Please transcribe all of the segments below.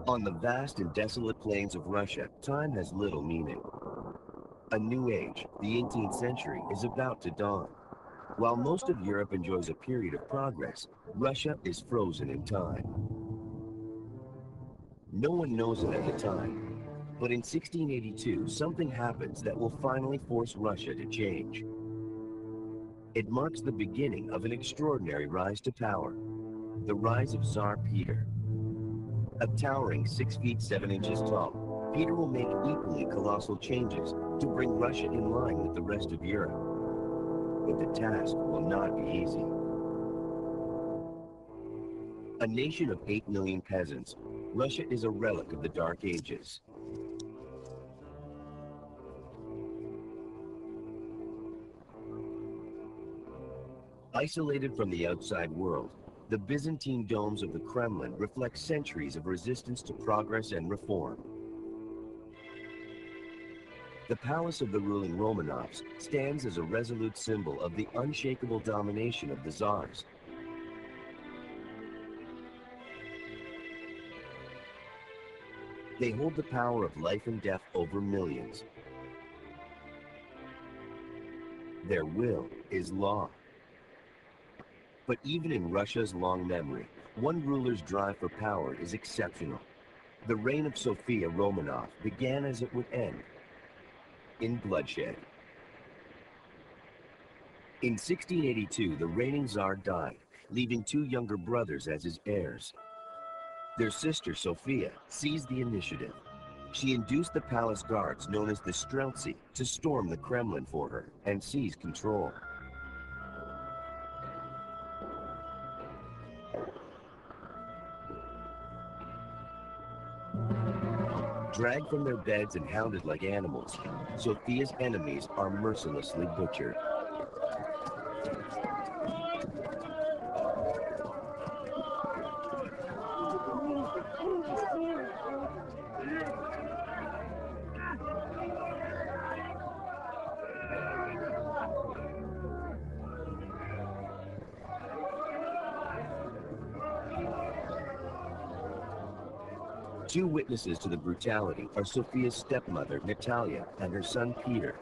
On the vast and desolate plains of Russia, time has little meaning. A new age, the 18th century, is about to dawn. While most of Europe enjoys a period of progress, Russia is frozen in time. No one knows it at the time, but in 1682, something happens that will finally force Russia to change. It marks the beginning of an extraordinary rise to power, the rise of Tsar Peter. A towering 6 feet 7 inches tall, Peter will make equally colossal changes to bring Russia in line with the rest of Europe. But the task will not be easy. A nation of 8 million peasants, Russia is a relic of the Dark Ages. Isolated from the outside world, the Byzantine domes of the Kremlin reflect centuries of resistance to progress and reform. The palace of the ruling Romanovs stands as a resolute symbol of the unshakable domination of the Tsars. They hold the power of life and death over millions. Their will is law. But even in Russia's long memory, one ruler's drive for power is exceptional. The reign of Sophia Romanov began as it would end, in bloodshed. In 1682, the reigning Tsar died, leaving two younger brothers as his heirs. Their sister, Sophia, seized the initiative. She induced the palace guards, known as the Streltsy, to storm the Kremlin for her and seize control. Dragged from their beds and hounded like animals, Sophia's enemies are mercilessly butchered. Two witnesses to the brutality are Sophia's stepmother, Natalia, and her son, Peter.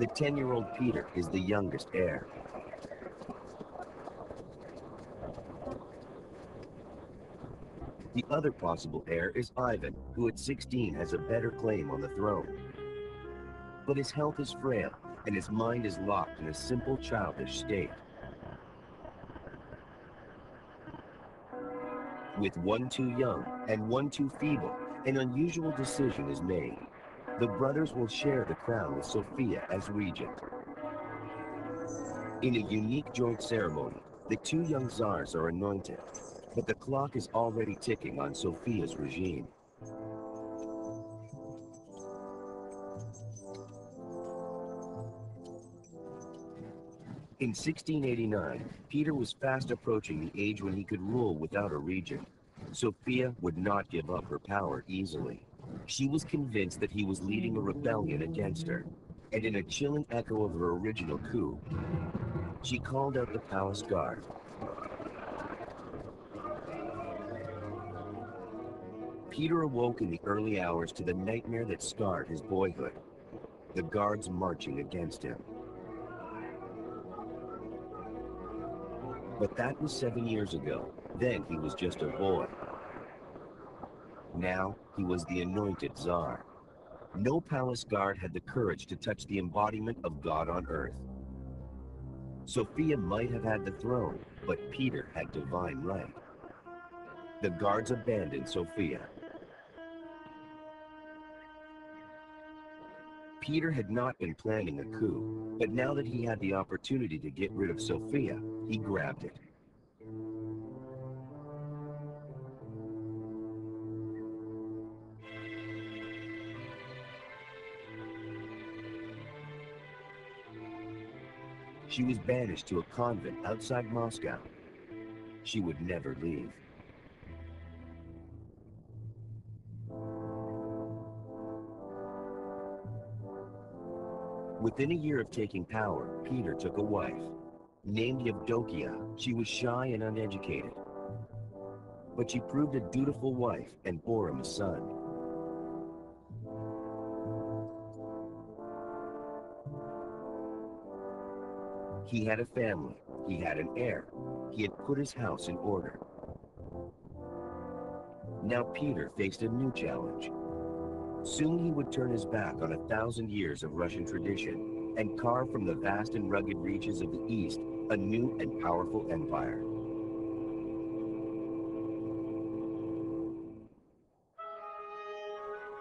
The 10-year-old Peter is the youngest heir. The other possible heir is Ivan, who at 16 has a better claim on the throne. But his health is frail, and his mind is locked in a simple childish state. With one too young and one too feeble, an unusual decision is made. The brothers will share the crown with Sophia as regent. In a unique joint ceremony, the two young Tsars are anointed, but the clock is already ticking on Sophia's regime. In 1689, Peter was fast approaching the age when he could rule without a regent. Sophia would not give up her power easily. She was convinced that he was leading a rebellion against her, and in a chilling echo of her original coup, she called out the palace guard. Peter awoke in the early hours to the nightmare that scarred his boyhood, the guards marching against him. But that was 7 years ago. Then he was just a boy. Now he was the anointed Tsar. No palace guard had the courage to touch the embodiment of God on earth. Sophia might have had the throne, but Peter had divine right. The guards abandoned Sophia. Peter had not been planning a coup, but now that he had the opportunity to get rid of Sophia, he grabbed it. She was banished to a convent outside Moscow. She would never leave. Within a year of taking power, Peter took a wife. Named Yevdokia, she was shy and uneducated, but she proved a dutiful wife and bore him a son. He had a family, he had an heir, he had put his house in order. Now Peter faced a new challenge. Soon he would turn his back on 1,000 years of Russian tradition and carve from the vast and rugged reaches of the East a new and powerful empire.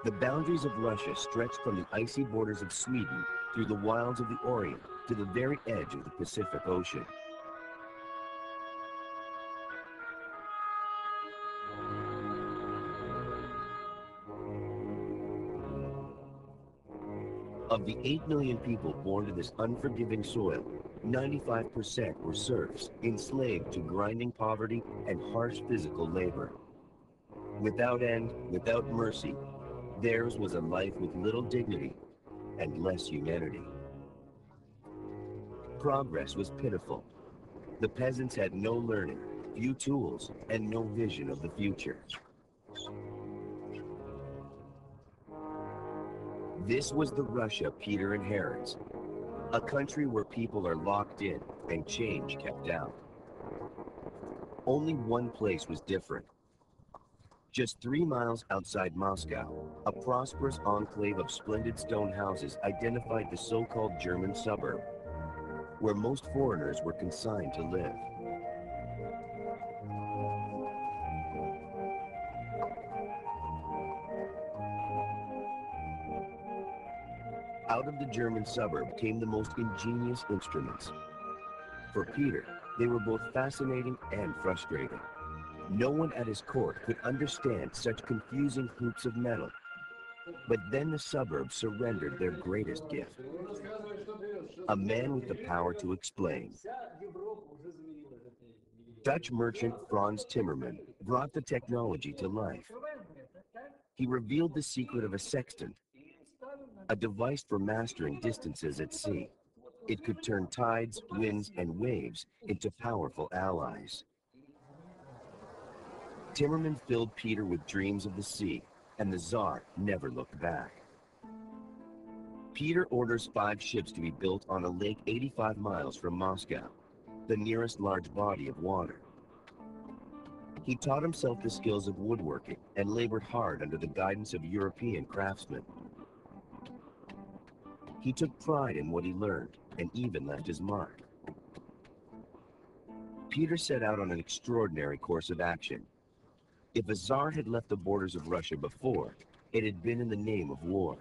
The boundaries of Russia stretched from the icy borders of Sweden through the wilds of the Orient to the very edge of the Pacific Ocean. Of the 8 million people born to this unforgiving soil, 95% were serfs, enslaved to grinding poverty and harsh physical labor. Without end, without mercy, theirs was a life with little dignity and less humanity. Progress was pitiful. The peasants had no learning, few tools, and no vision of the future. This was the Russia Peter inherits, a country where people are locked in and change kept out. Only one place was different. Just 3 miles outside Moscow, a prosperous enclave of splendid stone houses identified the so-called German suburb, where most foreigners were consigned to live. Out of the German suburb came the most ingenious instruments. For Peter, they were both fascinating and frustrating. No one at his court could understand such confusing hoops of metal. But then the suburb surrendered their greatest gift. A man with the power to explain. Dutch merchant Franz Timmerman brought the technology to life. He revealed the secret of a sextant, a device for mastering distances at sea. It could turn tides, winds, and waves into powerful allies. Timmerman filled Peter with dreams of the sea, and the Tsar never looked back. Peter orders 5 ships to be built on a lake 85 miles from Moscow, the nearest large body of water. He taught himself the skills of woodworking and labored hard under the guidance of European craftsmen. He took pride in what he learned and even left his mark. Peter set out on an extraordinary course of action. If a Tsar had left the borders of Russia before, it had been in the name of war.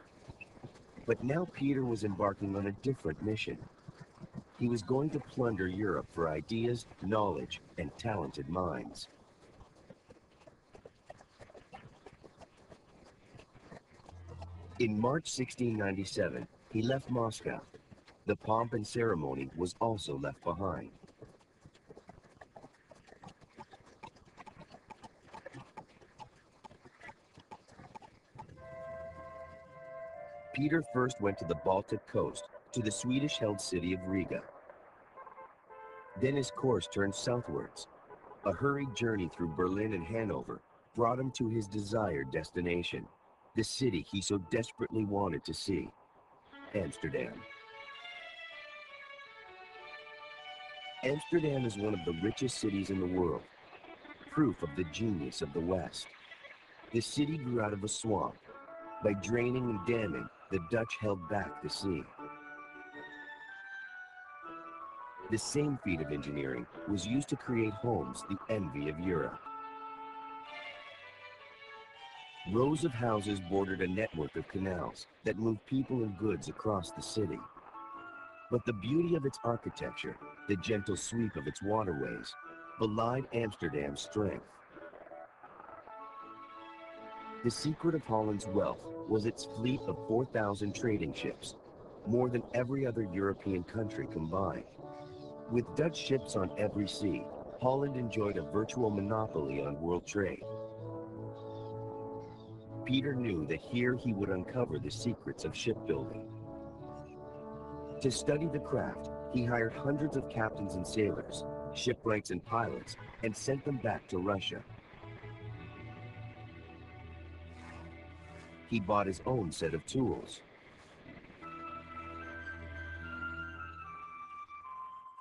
But now Peter was embarking on a different mission. He was going to plunder Europe for ideas, knowledge, and talented minds. In March 1697, he left Moscow. The pomp and ceremony was also left behind. Peter first went to the Baltic coast, to the Swedish-held city of Riga. Then his course turned southwards. A hurried journey through Berlin and Hanover brought him to his desired destination, the city he so desperately wanted to see, Amsterdam. Amsterdam is one of the richest cities in the world, proof of the genius of the West. The city grew out of a swamp. By draining and damming, the Dutch held back the sea. The same feat of engineering was used to create homes the envy of Europe. Rows of houses bordered a network of canals that moved people and goods across the city. But the beauty of its architecture, the gentle sweep of its waterways, belied Amsterdam's strength. The secret of Holland's wealth was its fleet of 4,000 trading ships, more than every other European country combined. With Dutch ships on every sea, Holland enjoyed a virtual monopoly on world trade. Peter knew that here he would uncover the secrets of shipbuilding. To study the craft, He hired hundreds of captains and sailors, shipwrights and pilots, and sent them back to Russia. He bought his own set of tools.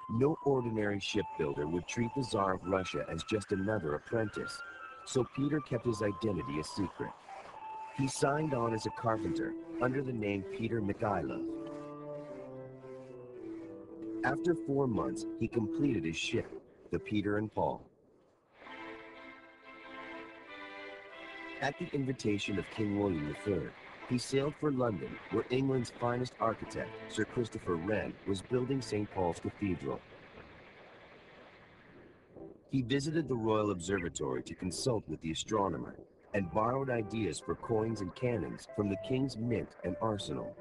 No ordinary shipbuilder would treat the Tsar of Russia as just another apprentice, so Peter kept his identity a secret. He signed on as a carpenter under the name Peter Mikhailov. After 4 months, he completed his ship, the Peter and Paul. At the invitation of King William III, he sailed for London, where England's finest architect, Sir Christopher Wren, was building St. Paul's Cathedral. He visited the Royal Observatory to consult with the astronomer and borrowed ideas for coins and cannons from the King's Mint and Arsenal.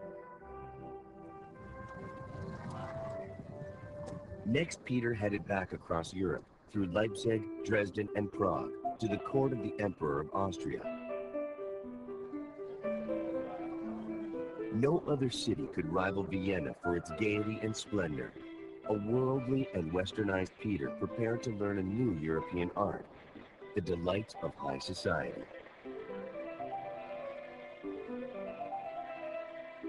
Next, Peter headed back across Europe, through Leipzig, Dresden, and Prague, to the court of the Emperor of Austria. No other city could rival Vienna for its gaiety and splendor. A worldly and westernized Peter prepared to learn a new European art, the delights of high society.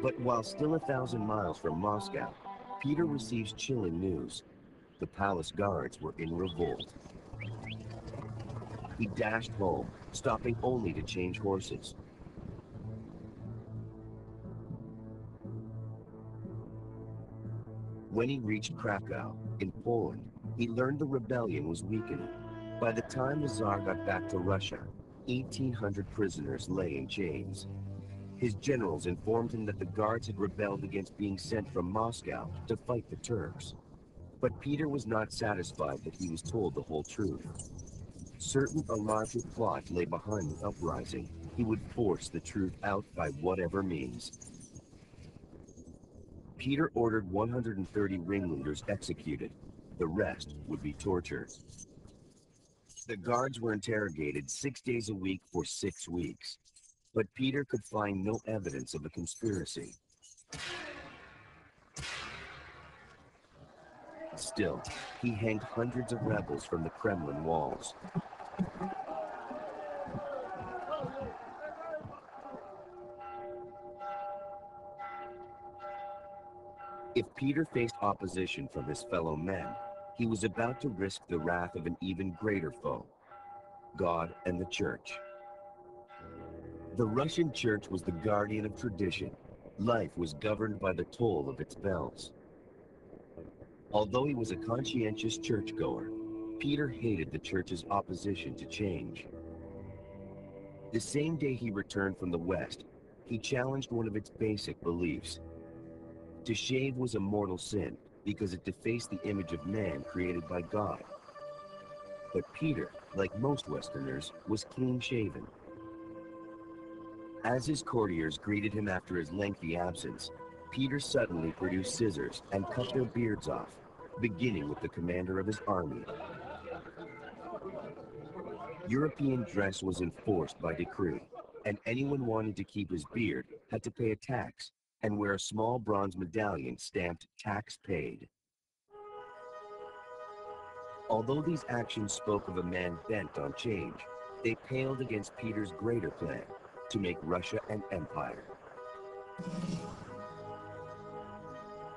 But while still 1,000 miles from Moscow, Peter receives chilling news. The palace guards were in revolt. He dashed home, stopping only to change horses. When he reached Krakow, in Poland, he learned the rebellion was weakening. By the time the Tsar got back to Russia, 1,800 prisoners lay in chains. His generals informed him that the guards had rebelled against being sent from Moscow to fight the Turks. But Peter was not satisfied that he was told the whole truth. Certain a larger plot lay behind the uprising. He would force the truth out by whatever means. Peter ordered 130 ringleaders executed. The rest would be tortured. The guards were interrogated 6 days a week for 6 weeks. But Peter could find no evidence of a conspiracy. Still, he hanged hundreds of rebels from the Kremlin walls. If Peter faced opposition from his fellow men, he was about to risk the wrath of an even greater foe, God and the Church. The Russian Church was the guardian of tradition. Life was governed by the toll of its bells. Although he was a conscientious churchgoer, Peter hated the Church's opposition to change. The same day he returned from the West, he challenged one of its basic beliefs. To shave was a mortal sin because it defaced the image of man created by God. But Peter, like most Westerners, was clean-shaven. As his courtiers greeted him after his lengthy absence, Peter suddenly produced scissors and cut their beards off, beginning with the commander of his army. European dress was enforced by decree, and anyone wanting to keep his beard had to pay a tax and wear a small bronze medallion stamped "tax paid." Although these actions spoke of a man bent on change, they paled against Peter's greater plan to make Russia an empire.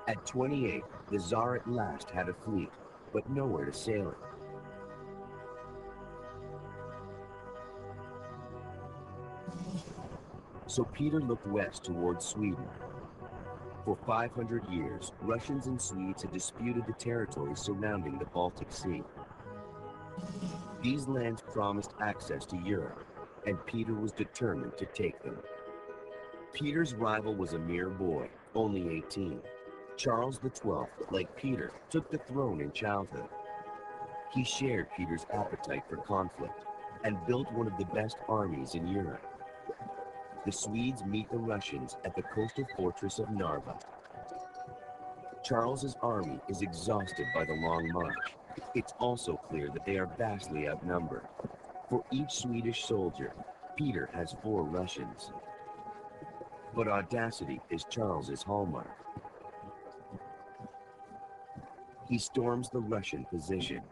At 28, the Tsar at last had a fleet, but nowhere to sail it. So Peter looked west towards Sweden. For 500 years, Russians and Swedes had disputed the territory surrounding the Baltic Sea. These lands promised access to Europe, and Peter was determined to take them. Peter's rival was a mere boy, only 18. Charles XII, like Peter, took the throne in childhood. He shared Peter's appetite for conflict and built one of the best armies in Europe. The Swedes meet the Russians at the coastal fortress of Narva. Charles's army is exhausted by the long march. It's also clear that they are vastly outnumbered. For each Swedish soldier, Peter has 4 Russians. But audacity is Charles's hallmark. He storms the Russian position.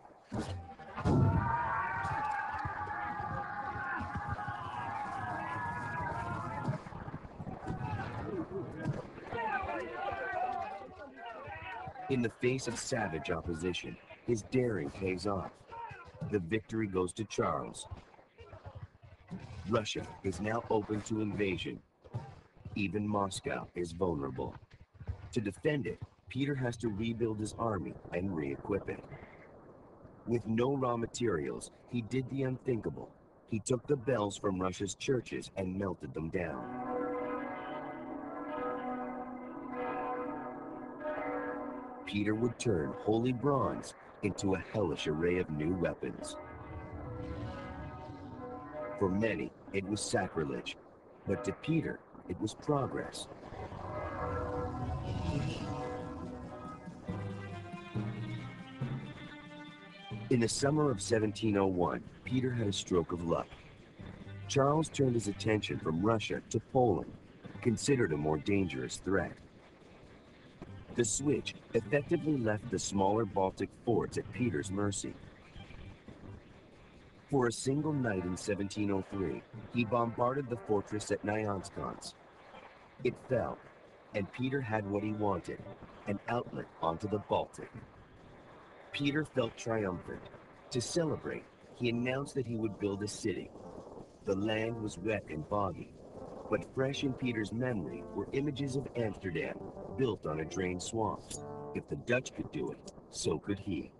In the face of savage opposition, his daring pays off. The victory goes to Charles. Russia is now open to invasion. Even Moscow is vulnerable. To defend it, Peter has to rebuild his army and re-equip it. With no raw materials, he did the unthinkable. He took the bells from Russia's churches and melted them down. Peter would turn holy bronze into a hellish array of new weapons. For many, it was sacrilege, but to Peter, it was progress. In the summer of 1701, Peter had a stroke of luck. Charles turned his attention from Russia to Poland, considered a more dangerous threat. The switch effectively left the smaller Baltic forts at Peter's mercy. For a single night in 1703, he bombarded the fortress at Nyanskans. It fell, and Peter had what he wanted, an outlet onto the Baltic. Peter felt triumphant. To celebrate, he announced that he would build a city. The land was wet and boggy, but fresh in Peter's memory were images of Amsterdam, built on a drained swamp. If the Dutch could do it, so could he.